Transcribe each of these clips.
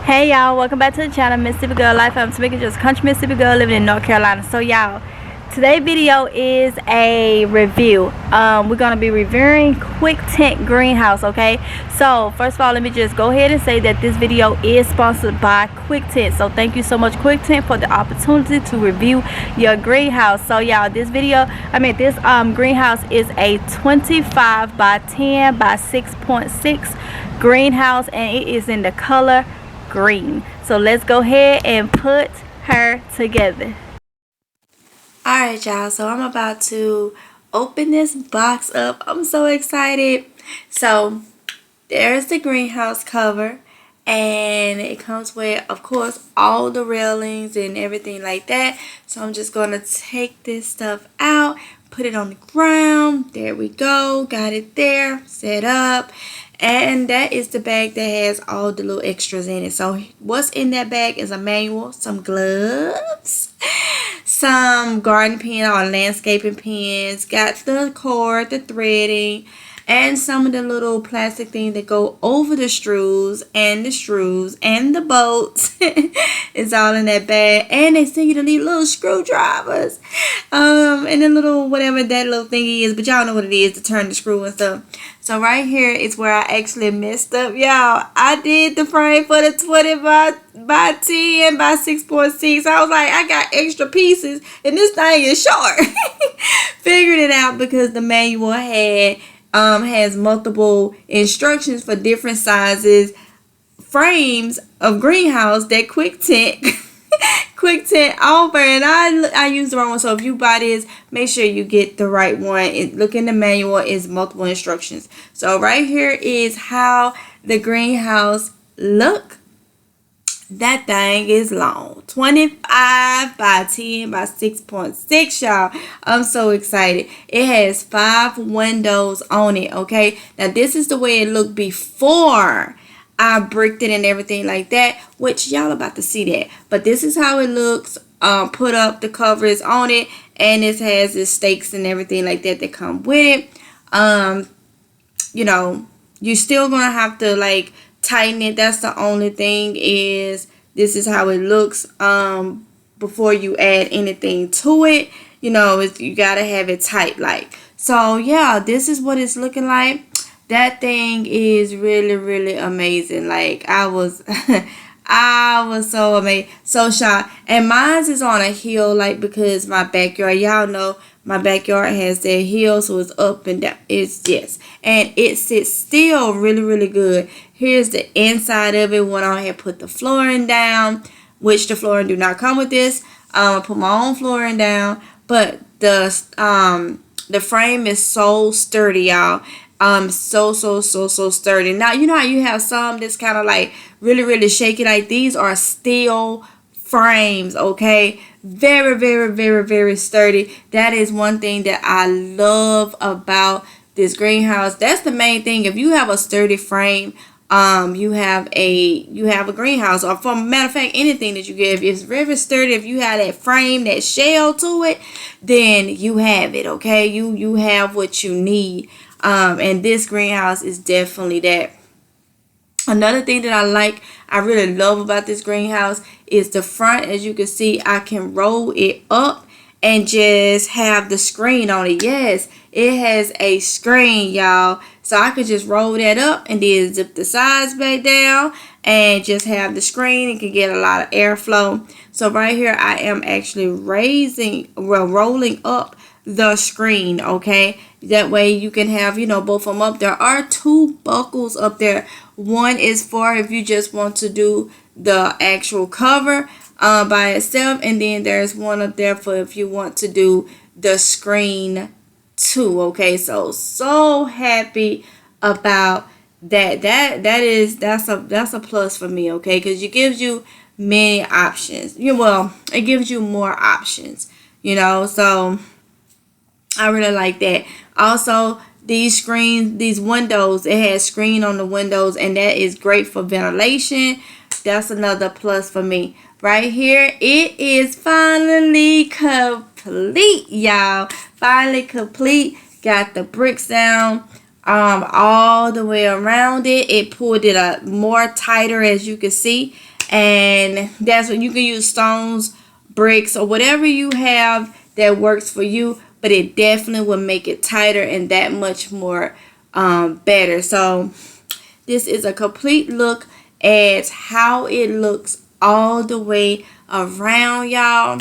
Hey y'all, welcome back to the channel, Mississippi Girl Life. I'm Tamika, just a country Mississippi girl living in North Carolina. So y'all, today's video is a review. We're gonna be reviewing Quictent greenhouse. Okay, so first of all, let me just go ahead and say that this video is sponsored by Quictent. So thank you so much, Quictent, for the opportunity to review your greenhouse. So y'all, this greenhouse is a 25 by 10 by 6.6 greenhouse, and it is in the color green. So let's go ahead and put her together. Alright y'all, so I'm about to open this box up. I'm so excited. So there's the greenhouse cover, and it comes with, of course, all the railings and everything like that. So I'm just gonna take this stuff out, put it on the ground. There we go, got it there, set up. And that is the bag that has all the little extras in it. So what's in that bag is a manual, some gloves, some garden pen or landscaping pens, got the cord, the threading, and some of the little plastic things that go over the screws and the bolts. It's all in that bag. And they send you to these little screwdrivers, and the little whatever that little thingy is, but y'all know what it is to turn the screw and stuff. So right here is where I actually messed up, y'all. I did the frame for the 20 by 10 by 6.6. I was like, I got extra pieces and this thing is short. Figured it out because the manual has multiple instructions for different sizes frames of greenhouse that Quictent offer, and I used the wrong one. So if you buy this, make sure you get the right one. Look in the manual, is multiple instructions. So right here is how the greenhouse look. That thing is long, 25 by 10 by 6.6, y'all. I'm so excited. It has 5 windows on it. Okay, now this is the way it looked before I bricked it and everything like that, which y'all about to see that. But this is how it looks. Put up, the cover is on it, and it has the stakes and everything like that come with it. You know, you're still gonna have to like tighten it. That's the only thing. Is this is how it looks before you add anything to it. You know, you gotta have it tight like. So yeah, this is what it's looking like. That thing is really amazing. Like I was I was so amazed, so shocked. And mine is on a hill, like, because my backyard, y'all know my backyard has that hill, so it's up and down. And it sits still really good. Here's the inside of it when I had put the flooring down, which the flooring do not come with this. I put my own flooring down, but the frame is so sturdy, y'all. So sturdy. Now you know how you have some that's kind of like really shaky. Like these are steel frames. Okay, very sturdy. That is one thing that I love about this greenhouse. That's the main thing. If you have a sturdy frame, you have a greenhouse. Or for matter of fact, anything that you get, if it's very sturdy, if you have that frame, that shell to it, then you have it. Okay, you have what you need. And this greenhouse is definitely that. Another thing that I really love about this greenhouse is the front. As you can see, I can roll it up and just have the screen on it. Yes, it has a screen, y'all. So I could just roll that up and then zip the sides back down and just have the screen. It can get a lot of airflow. So right here, I am actually rolling up the screen. Okay, that way you can have, you know, both of them up. There are 2 buckles up there. One is for if you just want to do the actual cover by itself, and then there's one up there for if you want to do the screen too. Okay, so happy about that. That's a plus for me. Okay, because it gives you many options. It gives you more options, you know. So I really like that. Also, these screens, these windows, it has screen on the windows, and that is great for ventilation. That's another plus for me. Right here, it is finally complete, y'all. Finally complete. Got the bricks down all the way around it. It pulled it up more tighter, as you can see. and that's what you can use, stones, bricks, or whatever you have that works for you, but it definitely will make it tighter and that much more better. So this is a complete look at how it looks all the way around, y'all.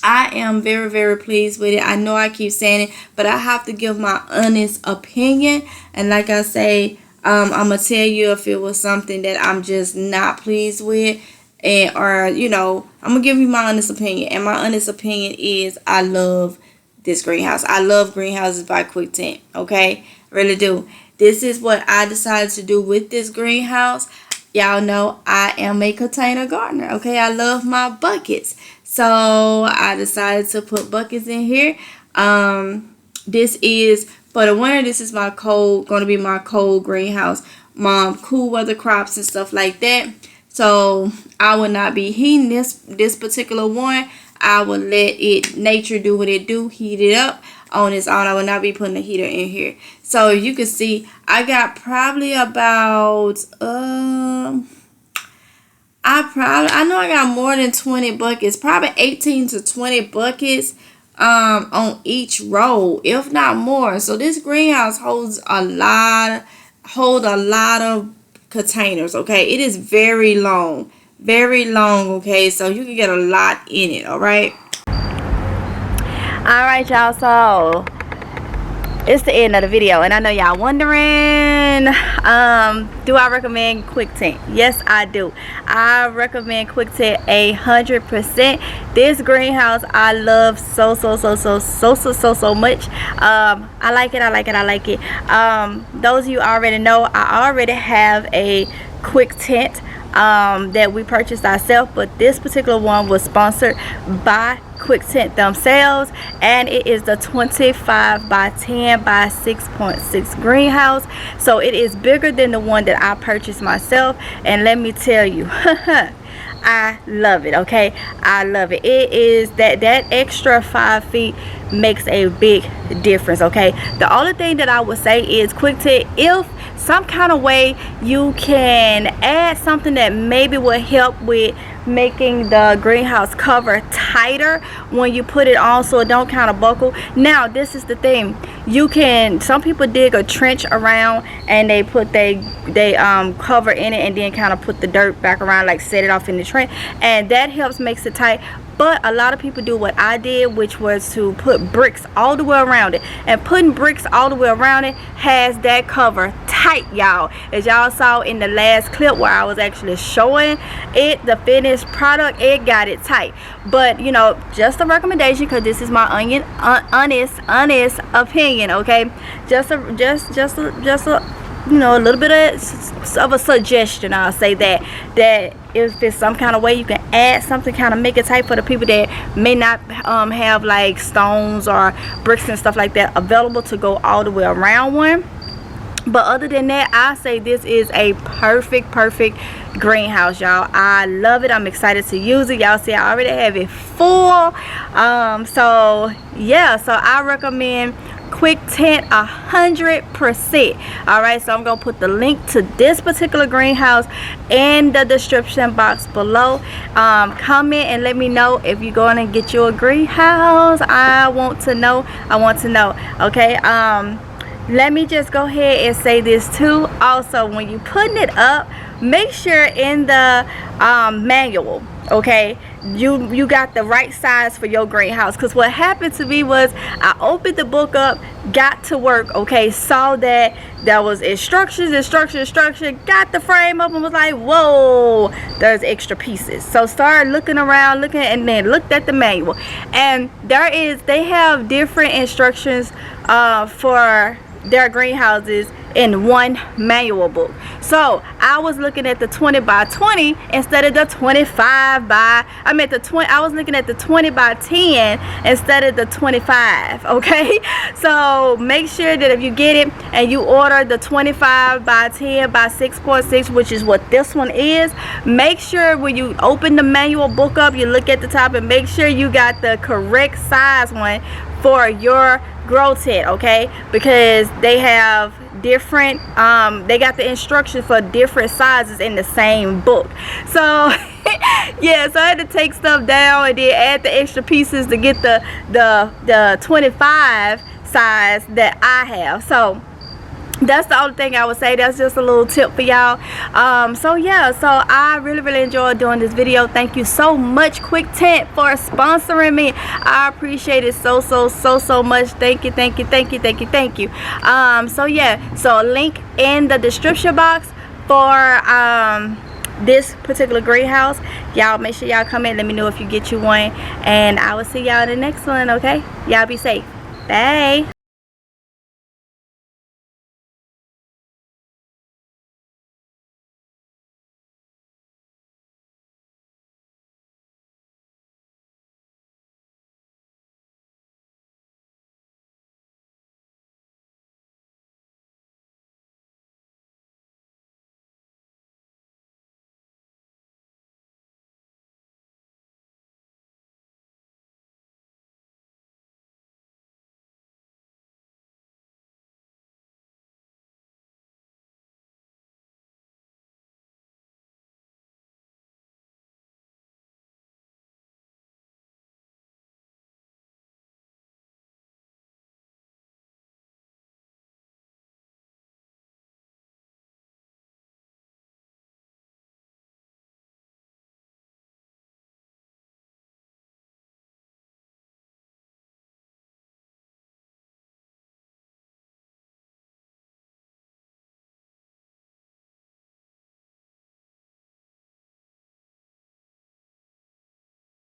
I am very, very pleased with it. I know I keep saying it, but I have to give my honest opinion. And like I say, I'm going to tell you if it was something that I'm just not pleased with. And, or, you know, I'm going to give you my honest opinion. And my honest opinion is I love this greenhouse. I love greenhouses by Quictent. Okay? Really do. This is what I decided to do with this greenhouse. Y'all know I am a container gardener. Okay? I love my buckets. So I decided to put buckets in here. This is for the winter. This is my cold, going to be my cold greenhouse. Cool weather crops and stuff like that. So I will not be heating this particular one. I will let it, nature do what it do, heat it up on its own. I will not be putting a heater in here. So you can see I got probably about I know I got more than 20 buckets, probably 18 to 20 buckets on each row, if not more. So this greenhouse holds a lot of containers. Okay, it is very long, okay, so you can get a lot in it. All right, y'all, so it's the end of the video, and I know y'all wondering, do I recommend Quictent? Yes, I do. I recommend Quictent 100%. This greenhouse I love so much. I like it. Those of you already know, I already have a Quictent that we purchased ourselves, but this particular one was sponsored by Quictent themselves, and it is the 25 by 10 by 6.6 greenhouse. So it is bigger than the one that I purchased myself, and let me tell you, I love it. Okay, I love it. It is that extra 5 feet makes a big difference. Okay, the only thing that I would say is Quictent, if some kind of way you can add something that maybe will help with making the greenhouse cover tighter when you put it on, so it don't kind of buckle. Now this is the thing, you can, some people dig a trench around and they put they cover in it and then kind of put the dirt back around, like set it off in the trench, and that helps, makes it tight. But a lot of people do what I did, which was to put bricks all the way around it. And putting bricks all the way around it has that cover tight, y'all. As y'all saw in the last clip where I was actually showing it, the finished product, it got it tight. But, you know, just a recommendation, because this is my honest opinion, okay? Just a you know, a little bit of a suggestion. I'll say that if there's some kind of way you can add something, kind of make it tight for the people that may not have like stones or bricks and stuff like that available to go all the way around one. But other than that, I say this is a perfect greenhouse, y'all. I love it. I'm excited to use it. Y'all see I already have it full. So yeah, so I recommend Quictent 100%. all right, so I'm gonna put the link to this particular greenhouse in the description box below. Comment and let me know if you're going to get you a greenhouse. I want to know. Okay, let me just go ahead and say this too. Also, when you're putting it up, make sure in the manual, okay, you got the right size for your greenhouse. Because what happened to me was I opened the book up, got to work, okay, saw that there was instructions, got the frame up and was like, whoa, there's extra pieces. So started looking around, and then looked at the manual, and they have different instructions for their greenhouses in one manual book. So I was looking at the 20 by 20 instead of the 25 by, I was looking at the 20 by 10 instead of the 25. Okay, so make sure that if you get it and you order the 25 by 10 by 6.6, which is what this one is, make sure when you open the manual book up, you look at the top and make sure you got the correct size one for your grow tent, okay? Because they have different, they got the instructions for different sizes in the same book. So yeah, so I had to take stuff down and then add the extra pieces to get the 25 size that I have. So that's the only thing I would say. That's just a little tip for y'all. So yeah, so I really enjoyed doing this video. Thank you so much, Quictent, for sponsoring me. I appreciate it so much. Thank you. So yeah, so link in the description box for this particular greenhouse. Y'all make sure y'all comment, let me know if you get you one, and I will see y'all in the next one. Okay, y'all be safe. Bye.